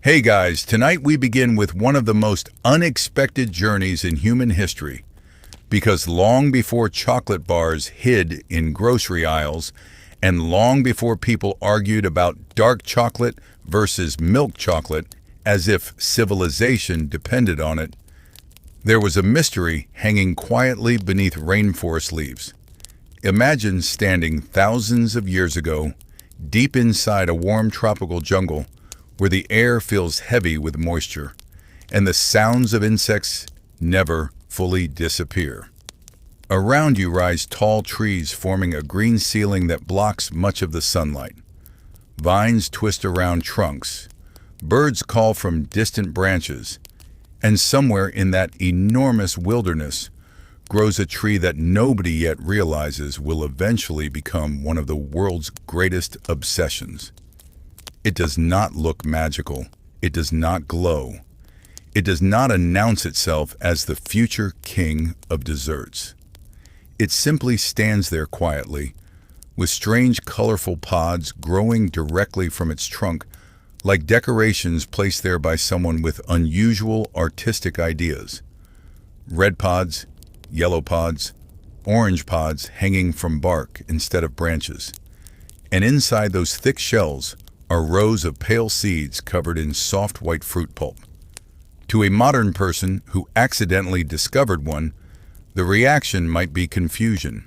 Hey guys, tonight we begin with one of the most unexpected journeys in human history. Because long before chocolate bars hid in grocery aisles, and long before people argued about dark chocolate versus milk chocolate as if civilization depended on it, there was a mystery hanging quietly beneath rainforest leaves. Imagine standing thousands of years ago, deep inside a warm tropical jungle, where the air feels heavy with moisture, and the sounds of insects never fully disappear. Around you rise tall trees forming a green ceiling that blocks much of the sunlight. Vines twist around trunks, birds call from distant branches, and somewhere in that enormous wilderness grows a tree that nobody yet realizes will eventually become one of the world's greatest obsessions. It does not look magical. It does not glow. It does not announce itself as the future king of desserts. It simply stands there quietly, with strange colorful pods growing directly from its trunk, like decorations placed there by someone with unusual artistic ideas. Red pods, yellow pods, orange pods hanging from bark instead of branches. And inside those thick shells are rows of pale seeds covered in soft white fruit pulp. To a modern person who accidentally discovered one, the reaction might be confusion.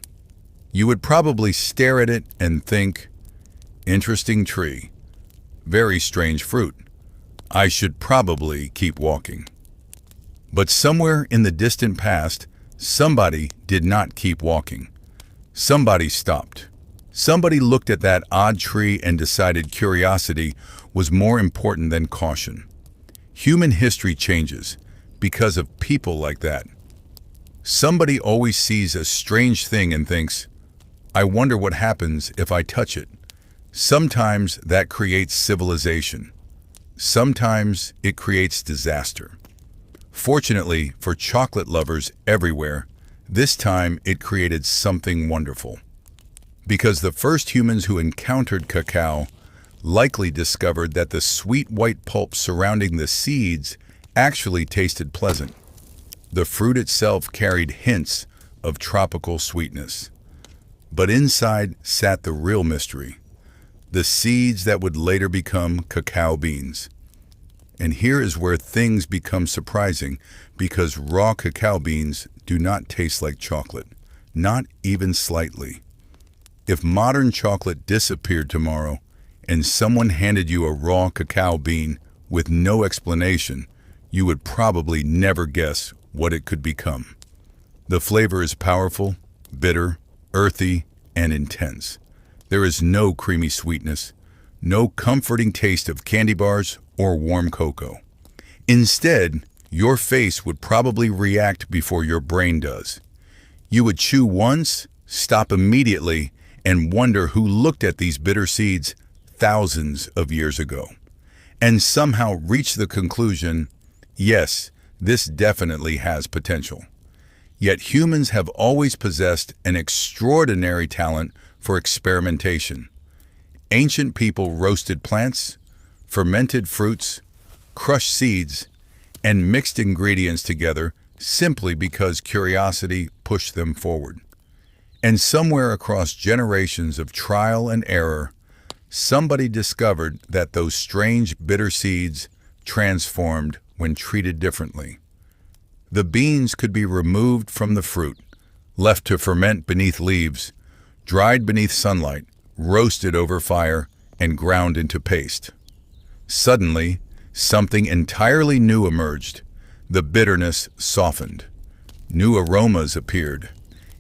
You would probably stare at it and think, "Interesting tree. Very strange fruit. I should probably keep walking." But somewhere in the distant past, somebody did not keep walking. Somebody stopped. Somebody looked at that odd tree and decided curiosity was more important than caution. Human history changes because of people like that. Somebody always sees a strange thing and thinks, "I wonder what happens if I touch it." Sometimes that creates civilization. Sometimes it creates disaster. Fortunately for chocolate lovers everywhere, this time it created something wonderful. Because the first humans who encountered cacao likely discovered that the sweet white pulp surrounding the seeds actually tasted pleasant. The fruit itself carried hints of tropical sweetness. But inside sat the real mystery, the seeds that would later become cacao beans. And here is where things become surprising, because raw cacao beans do not taste like chocolate, not even slightly. If modern chocolate disappeared tomorrow and someone handed you a raw cacao bean with no explanation, you would probably never guess what it could become. The flavor is powerful, bitter, earthy, and intense. There is no creamy sweetness, no comforting taste of candy bars or warm cocoa. Instead, your face would probably react before your brain does. You would chew once, stop immediately, and wonder who looked at these bitter seeds thousands of years ago, and somehow reach the conclusion, yes, this definitely has potential. Yet humans have always possessed an extraordinary talent for experimentation. Ancient people roasted plants, fermented fruits, crushed seeds, and mixed ingredients together simply because curiosity pushed them forward. And somewhere across generations of trial and error, somebody discovered that those strange bitter seeds transformed when treated differently. The beans could be removed from the fruit, left to ferment beneath leaves, dried beneath sunlight, roasted over fire, and ground into paste. Suddenly, something entirely new emerged. The bitterness softened. New aromas appeared.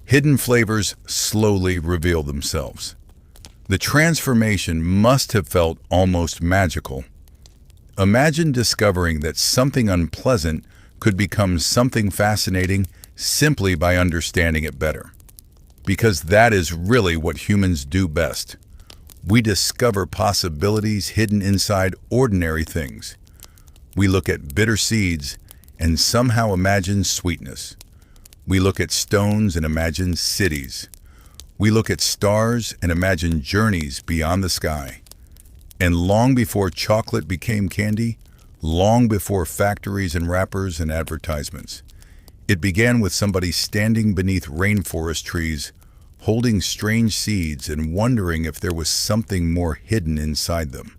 Hidden flavors slowly revealed themselves. The transformation must have felt almost magical. Imagine discovering that something unpleasant could become something fascinating simply by understanding it better. Because that is really what humans do best. We discover possibilities hidden inside ordinary things. We look at bitter seeds and somehow imagine sweetness. We look at stones and imagine cities. We look at stars and imagine journeys beyond the sky. And long before chocolate became candy, long before factories and wrappers and advertisements. It began with somebody standing beneath rainforest trees, holding strange seeds and wondering if there was something more hidden inside them.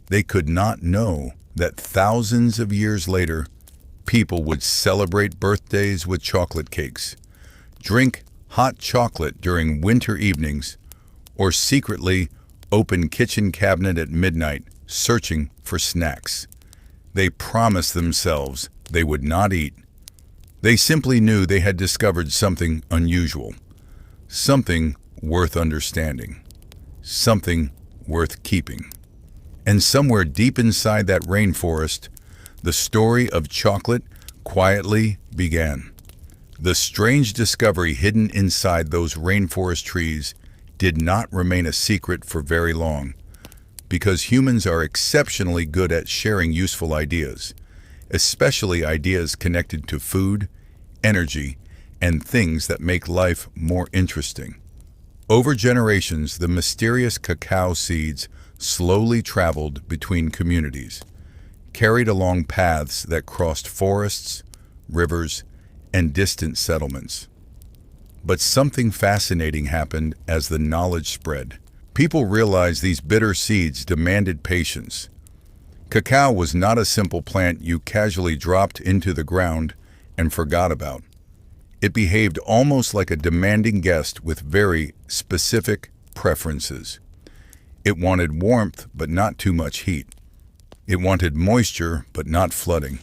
They could not know that thousands of years later, people would celebrate birthdays with chocolate cakes, drink hot chocolate during winter evenings, or secretly open kitchen cabinet at midnight searching for snacks. They promised themselves they would not eat. They simply knew they had discovered something unusual, something worth understanding, something worth keeping. And somewhere deep inside that rainforest, the story of chocolate quietly began. The strange discovery hidden inside those rainforest trees did not remain a secret for very long, because humans are exceptionally good at sharing useful ideas, especially ideas connected to food, energy, and things that make life more interesting. Over generations, the mysterious cacao seeds slowly traveled between communities, carried along paths that crossed forests, rivers, and distant settlements. But something fascinating happened as the knowledge spread. People realized these bitter seeds demanded patience. Cacao was not a simple plant you casually dropped into the ground and forgot about. It behaved almost like a demanding guest with very specific preferences. It wanted warmth but not too much heat. It wanted moisture but not flooding.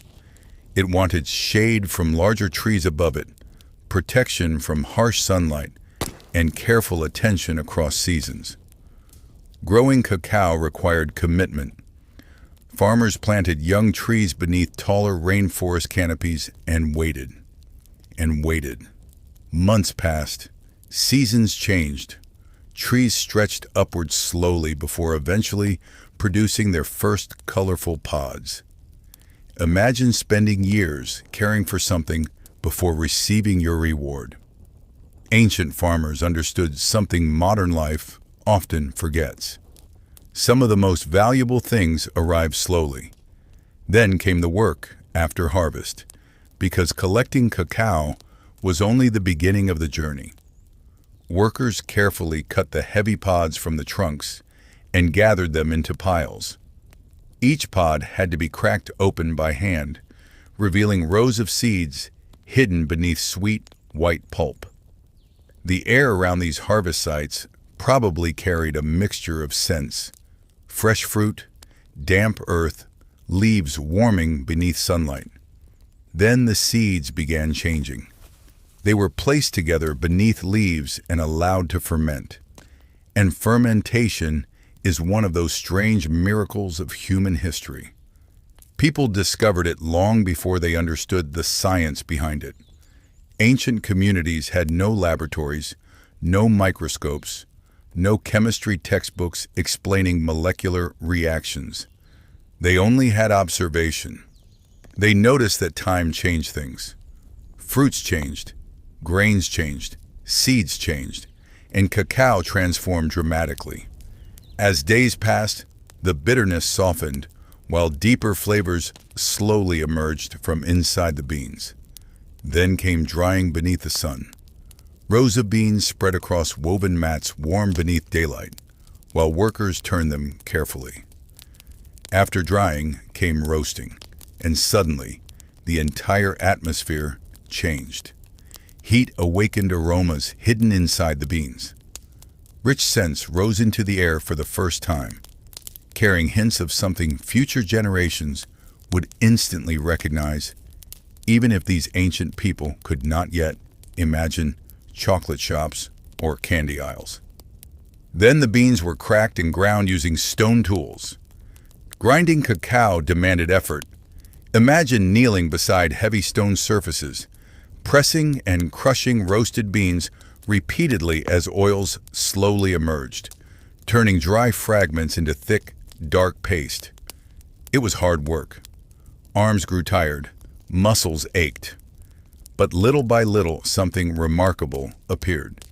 It wanted shade from larger trees above it, protection from harsh sunlight, and careful attention across seasons. Growing cacao required commitment. Farmers planted young trees beneath taller rainforest canopies and waited. And waited. Months passed. Seasons changed. Trees stretched upward slowly before eventually producing their first colorful pods. Imagine spending years caring for something before receiving your reward. Ancient farmers understood something modern life often forgets. Some of the most valuable things arrived slowly. Then came the work after harvest, because collecting cacao was only the beginning of the journey. Workers carefully cut the heavy pods from the trunks and gathered them into piles. Each pod had to be cracked open by hand, revealing rows of seeds hidden beneath sweet, white pulp. The air around these harvest sites probably carried a mixture of scents: fresh fruit, damp earth, leaves warming beneath sunlight. Then the seeds began changing. They were placed together beneath leaves and allowed to ferment. And fermentation is one of those strange miracles of human history. People discovered it long before they understood the science behind it. Ancient communities had no laboratories, no microscopes, no chemistry textbooks explaining molecular reactions. They only had observation. They noticed that time changed things. Fruits changed, grains changed, seeds changed, and cacao transformed dramatically. As days passed, the bitterness softened, while deeper flavors slowly emerged from inside the beans. Then came drying beneath the sun. Rows of beans spread across woven mats warm beneath daylight, while workers turned them carefully. After drying came roasting, and suddenly the entire atmosphere changed. Heat awakened aromas hidden inside the beans. Rich scents rose into the air for the first time, carrying hints of something future generations would instantly recognize, even if these ancient people could not yet imagine chocolate shops or candy aisles. Then the beans were cracked and ground using stone tools. Grinding cacao demanded effort. Imagine kneeling beside heavy stone surfaces, pressing and crushing roasted beans repeatedly as oils slowly emerged, turning dry fragments into thick, dark paste. It was hard work. Arms grew tired, muscles ached. But little by little, something remarkable appeared.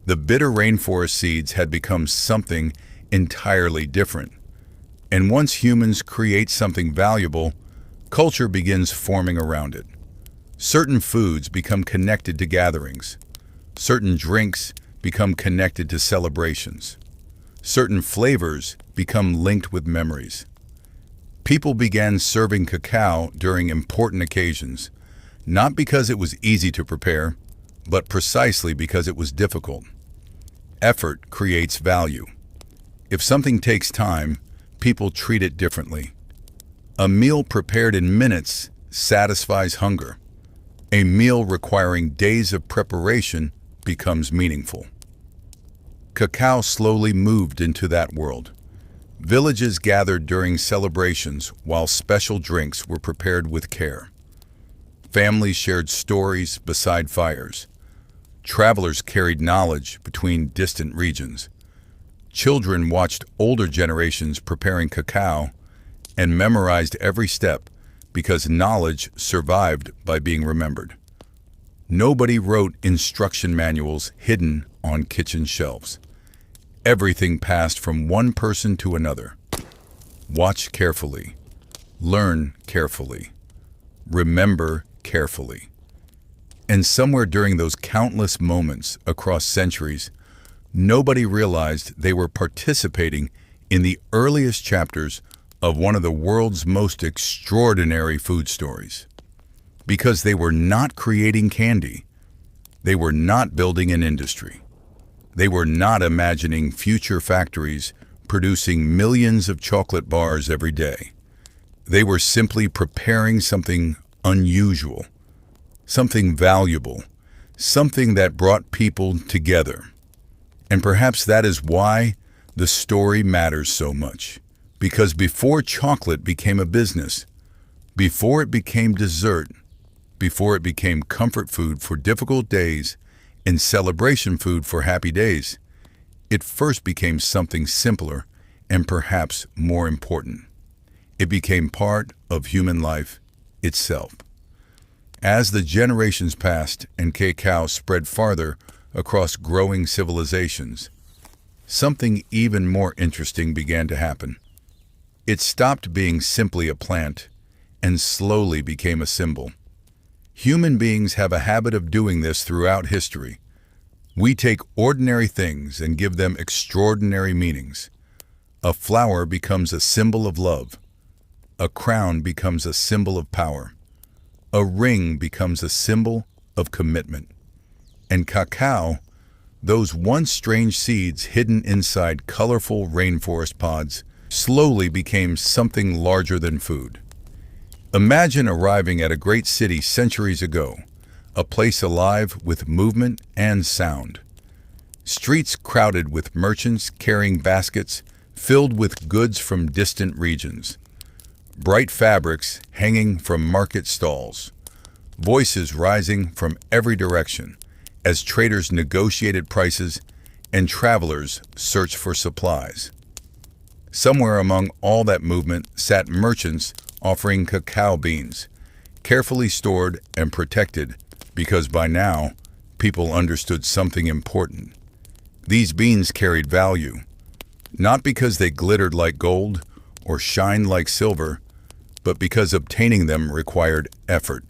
The bitter rainforest seeds had become something entirely different. And once humans create something valuable, culture begins forming around it. Certain foods become connected to gatherings. Certain drinks become connected to celebrations. Certain flavors become linked with memories. People began serving cacao during important occasions, not because it was easy to prepare, but precisely because it was difficult. Effort creates value. If something takes time, people treat it differently. A meal prepared in minutes satisfies hunger. A meal requiring days of preparation becomes meaningful. Cacao slowly moved into that world. Villages gathered during celebrations while special drinks were prepared with care. Families shared stories beside fires. Travelers carried knowledge between distant regions. Children watched older generations preparing cacao and memorized every step because knowledge survived by being remembered. Nobody wrote instruction manuals hidden on kitchen shelves. Everything passed from one person to another. Watch carefully. Learn carefully. Remember carefully. And somewhere during those countless moments across centuries, nobody realized they were participating in the earliest chapters of one of the world's most extraordinary food stories. Because they were not creating candy. They were not building an industry. They were not imagining future factories producing millions of chocolate bars every day. They were simply preparing something unusual, something valuable, something that brought people together. And perhaps that is why the story matters so much. Because before chocolate became a business, before it became dessert, before it became comfort food for difficult days and celebration food for happy days, it first became something simpler and perhaps more important. It became part of human life itself. As the generations passed and cacao spread farther across growing civilizations, something even more interesting began to happen. It stopped being simply a plant and slowly became a symbol. Human beings have a habit of doing this throughout history. We take ordinary things and give them extraordinary meanings. A flower becomes a symbol of love. A crown becomes a symbol of power. A ring becomes a symbol of commitment. And cacao, those once strange seeds hidden inside colorful rainforest pods, slowly became something larger than food. Imagine arriving at a great city centuries ago, a place alive with movement and sound. Streets crowded with merchants carrying baskets filled with goods from distant regions. Bright fabrics hanging from market stalls. Voices rising from every direction as traders negotiated prices and travelers searched for supplies. Somewhere among all that movement sat merchants offering cacao beans, carefully stored and protected because by now people understood something important. These beans carried value, not because they glittered like gold or shined like silver, but because obtaining them required effort.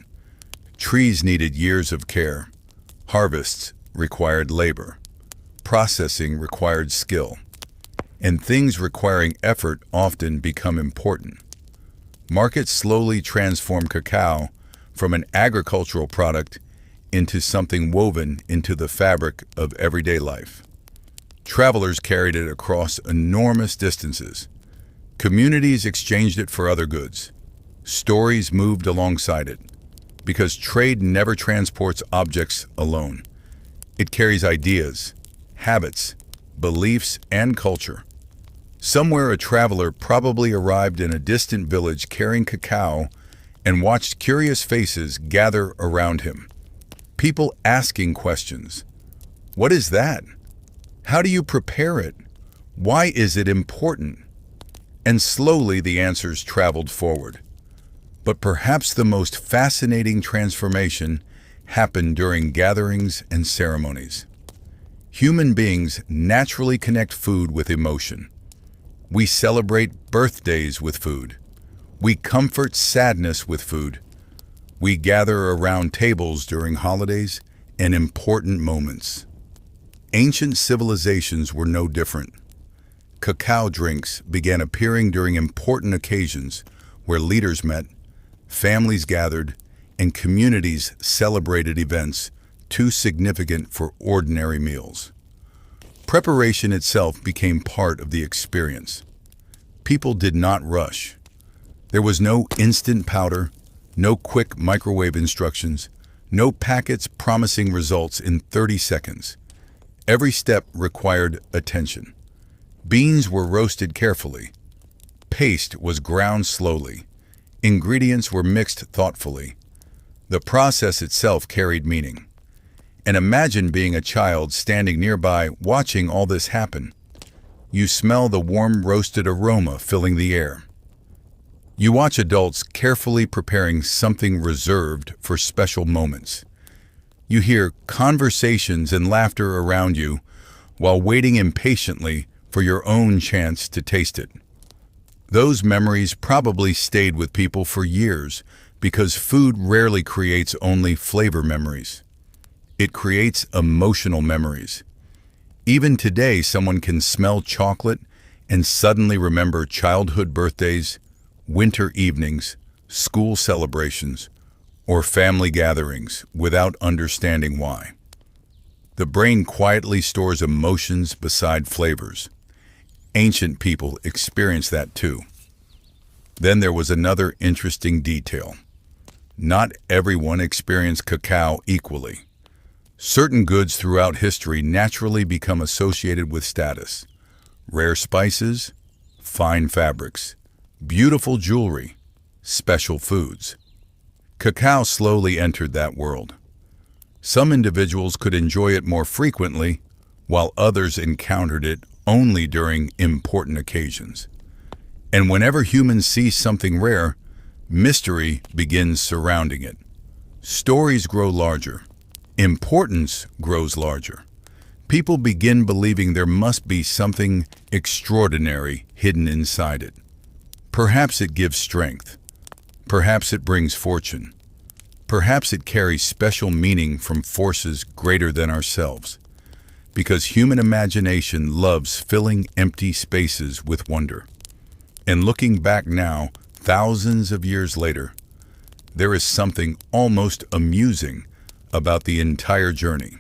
Trees needed years of care. Harvests required labor. Processing required skill. And things requiring effort often become important. Markets slowly transform cacao from an agricultural product into something woven into the fabric of everyday life. Travelers carried it across enormous distances. Communities exchanged it for other goods. Stories moved alongside it, because trade never transports objects alone. It carries ideas, habits, beliefs, and culture. Somewhere a traveler probably arrived in a distant village carrying cacao and watched curious faces gather around him. People asking questions. What is that? How do you prepare it? Why is it important? And slowly the answers traveled forward. But perhaps the most fascinating transformation happened during gatherings and ceremonies. Human beings naturally connect food with emotion. We celebrate birthdays with food. We comfort sadness with food. We gather around tables during holidays and important moments. Ancient civilizations were no different. Cacao drinks began appearing during important occasions where leaders met, families gathered, and communities celebrated events too significant for ordinary meals. Preparation itself became part of the experience. People did not rush. There was no instant powder, no quick microwave instructions, no packets promising results in 30 seconds. Every step required attention. Beans were roasted carefully. Paste was ground slowly. Ingredients were mixed thoughtfully. The process itself carried meaning. And imagine being a child standing nearby watching all this happen. You smell the warm roasted aroma filling the air. You watch adults carefully preparing something reserved for special moments. You hear conversations and laughter around you while waiting impatiently for your own chance to taste it. Those memories probably stayed with people for years because food rarely creates only flavor memories. It creates emotional memories. Even today, someone can smell chocolate and suddenly remember childhood birthdays, winter evenings, school celebrations, or family gatherings without understanding why. The brain quietly stores emotions beside flavors. Ancient people experienced that too. Then there was another interesting detail. Not everyone experienced cacao equally. Certain goods throughout history naturally become associated with status. Rare spices, fine fabrics, beautiful jewelry, special foods. Cacao slowly entered that world. Some individuals could enjoy it more frequently, while others encountered it only during important occasions. And whenever humans see something rare, mystery begins surrounding it. Stories grow larger. Importance grows larger. People begin believing there must be something extraordinary hidden inside it. Perhaps it gives strength. Perhaps it brings fortune. Perhaps it carries special meaning from forces greater than ourselves. Because human imagination loves filling empty spaces with wonder. And looking back now, thousands of years later, there is something almost amusing about the entire journey.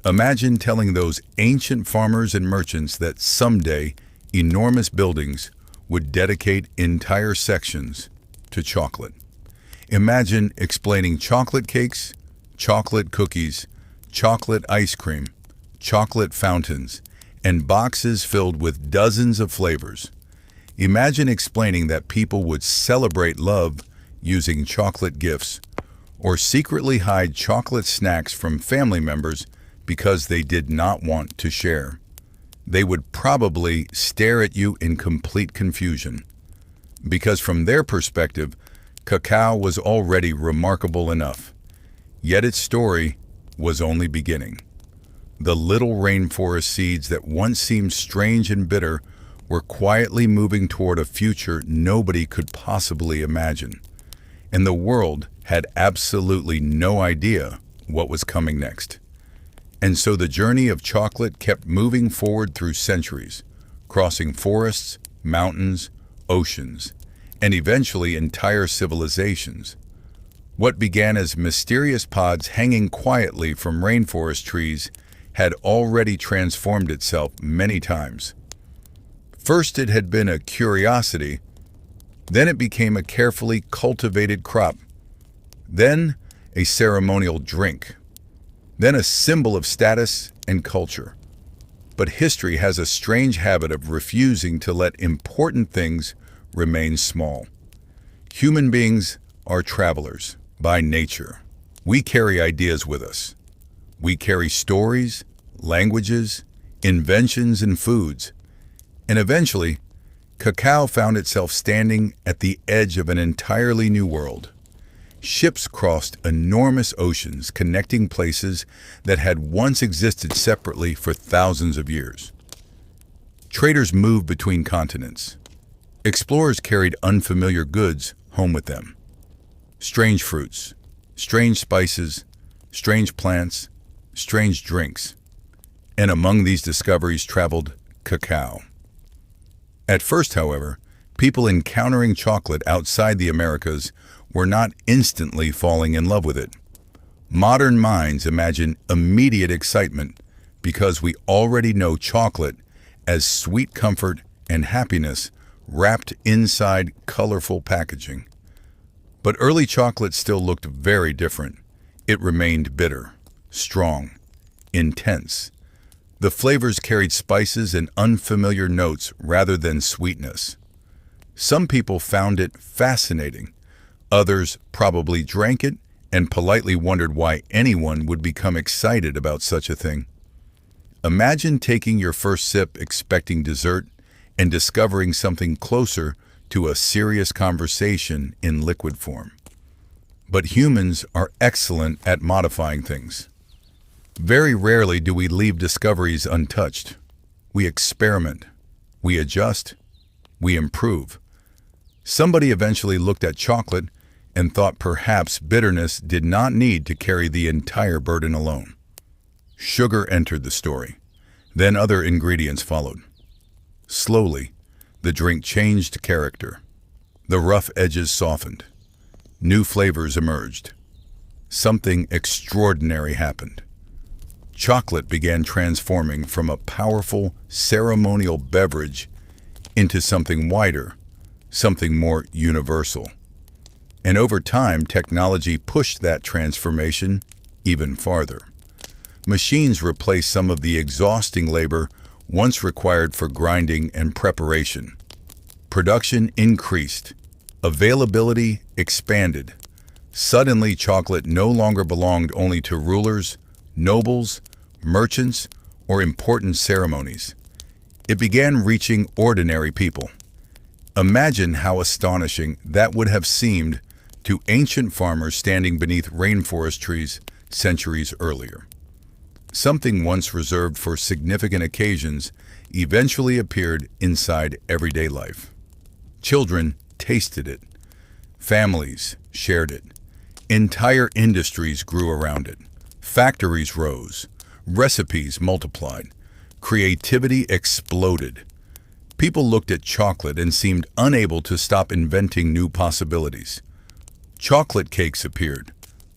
Imagine telling those ancient farmers and merchants that someday enormous buildings would dedicate entire sections to chocolate. Imagine explaining chocolate cakes, chocolate cookies, chocolate ice cream, chocolate fountains, and boxes filled with dozens of flavors. Imagine explaining that people would celebrate love using chocolate gifts, or secretly hide chocolate snacks from family members because they did not want to share. They would probably stare at you in complete confusion, because from their perspective, cacao was already remarkable enough. Yet its story was only beginning. The little rainforest seeds that once seemed strange and bitter were quietly moving toward a future nobody could possibly imagine. And the world had absolutely no idea what was coming next. And so the journey of chocolate kept moving forward through centuries, crossing forests, mountains, oceans, and eventually entire civilizations. What began as mysterious pods hanging quietly from rainforest trees had already transformed itself many times. First it had been a curiosity, then it became a carefully cultivated crop, then a ceremonial drink, then a symbol of status and culture. But history has a strange habit of refusing to let important things remain small. Human beings are travelers by nature. We carry ideas with us. We carry stories, languages, inventions, and foods. And eventually, cacao found itself standing at the edge of an entirely new world. Ships crossed enormous oceans connecting places that had once existed separately for thousands of years. Traders moved between continents. Explorers carried unfamiliar goods home with them. Strange fruits, strange spices, strange plants, strange drinks. And among these discoveries traveled cacao. At first, however, people encountering chocolate outside the Americas were not instantly falling in love with it. Modern minds imagine immediate excitement because we already know chocolate as sweet comfort and happiness wrapped inside colorful packaging. But early chocolate still looked very different. It remained bitter, strong, intense. The flavors carried spices and unfamiliar notes rather than sweetness. Some people found it fascinating. Others probably drank it and politely wondered why anyone would become excited about such a thing. Imagine taking your first sip expecting dessert and discovering something closer to a serious conversation in liquid form. But humans are excellent at modifying things. Very rarely do we leave discoveries untouched. We experiment, we adjust, we improve. Somebody eventually looked at chocolate and thought perhaps bitterness did not need to carry the entire burden alone. Sugar entered the story. Then other ingredients followed. Slowly, the drink changed character. The rough edges softened. New flavors emerged. Something extraordinary happened. Chocolate began transforming from a powerful ceremonial beverage into something wider, something more universal. And over time, technology pushed that transformation even farther. Machines replaced some of the exhausting labor once required for grinding and preparation. Production increased. Availability expanded. Suddenly, chocolate no longer belonged only to rulers, nobles, merchants, or important ceremonies. It began reaching ordinary people. Imagine how astonishing that would have seemed to ancient farmers standing beneath rainforest trees centuries earlier. Something once reserved for significant occasions eventually appeared inside everyday life. Children tasted it. Families shared it. Entire industries grew around it. Factories rose. Recipes multiplied. Creativity exploded. People looked at chocolate and seemed unable to stop inventing new possibilities. Chocolate cakes appeared.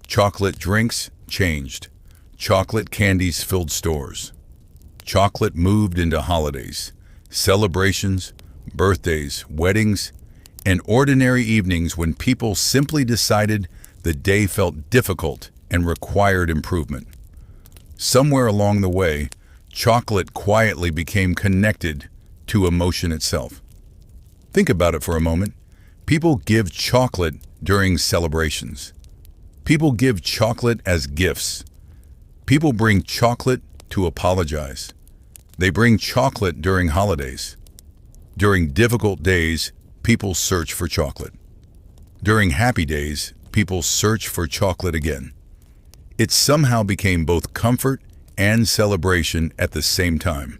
Chocolate drinks changed. Chocolate candies filled stores. Chocolate moved into holidays, celebrations, birthdays, weddings, and ordinary evenings when people simply decided the day felt difficult and required improvement. Somewhere along the way, chocolate quietly became connected to emotion itself. Think about it for a moment. People give chocolate during celebrations. People give chocolate as gifts. People bring chocolate to apologize. They bring chocolate during holidays. During difficult days, people search for chocolate. During happy days, people search for chocolate again. It somehow became both comfort and celebration at the same time,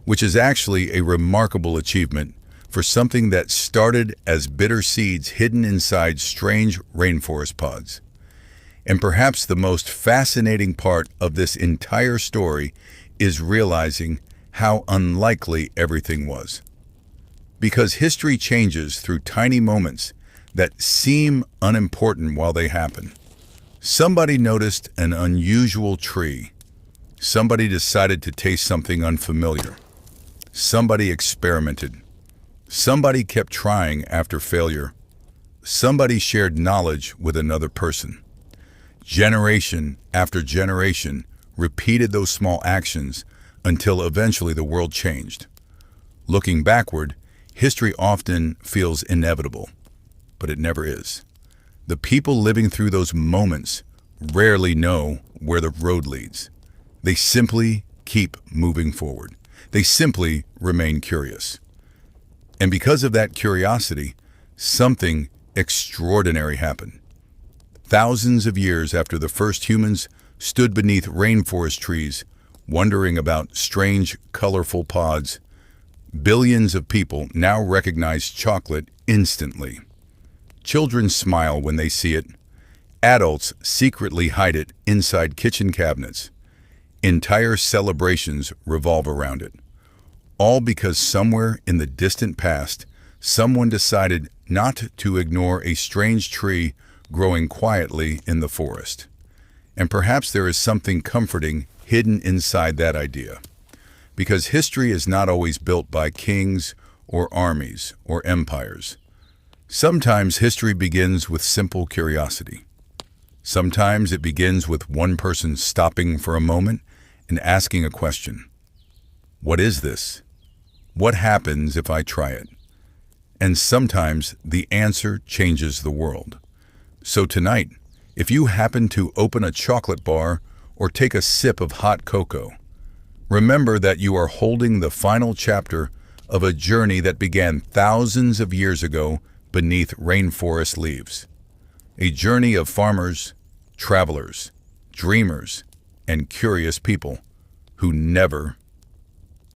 which is actually a remarkable achievement for something that started as bitter seeds hidden inside strange rainforest pods. And perhaps the most fascinating part of this entire story is realizing how unlikely everything was. Because history changes through tiny moments that seem unimportant while they happen. Somebody noticed an unusual tree. Somebody decided to taste something unfamiliar. Somebody experimented. Somebody kept trying after failure. Somebody shared knowledge with another person. Generation after generation repeated those small actions until eventually the world changed. Looking backward, history often feels inevitable, but it never is. The people living through those moments rarely know where the road leads. They simply keep moving forward. They simply remain curious. And because of that curiosity, something extraordinary happened. Thousands of years after the first humans stood beneath rainforest trees, wondering about strange, colorful pods, Billions of people now recognize chocolate instantly. Children smile when they see it. Adults secretly hide it inside kitchen cabinets. Entire celebrations revolve around it. All because somewhere in the distant past, someone decided not to ignore a strange tree growing quietly in the forest. And perhaps there is something comforting hidden inside that idea. Because history is not always built by kings or armies or empires. Sometimes history begins with simple curiosity. Sometimes it begins with one person stopping for a moment and asking a question. What is this? What happens if I try it? And sometimes the answer changes the world. So tonight, if you happen to open a chocolate bar or take a sip of hot cocoa, remember that you are holding the final chapter of a journey that began thousands of years ago beneath rainforest leaves. A journey of farmers, travelers, dreamers, and curious people who never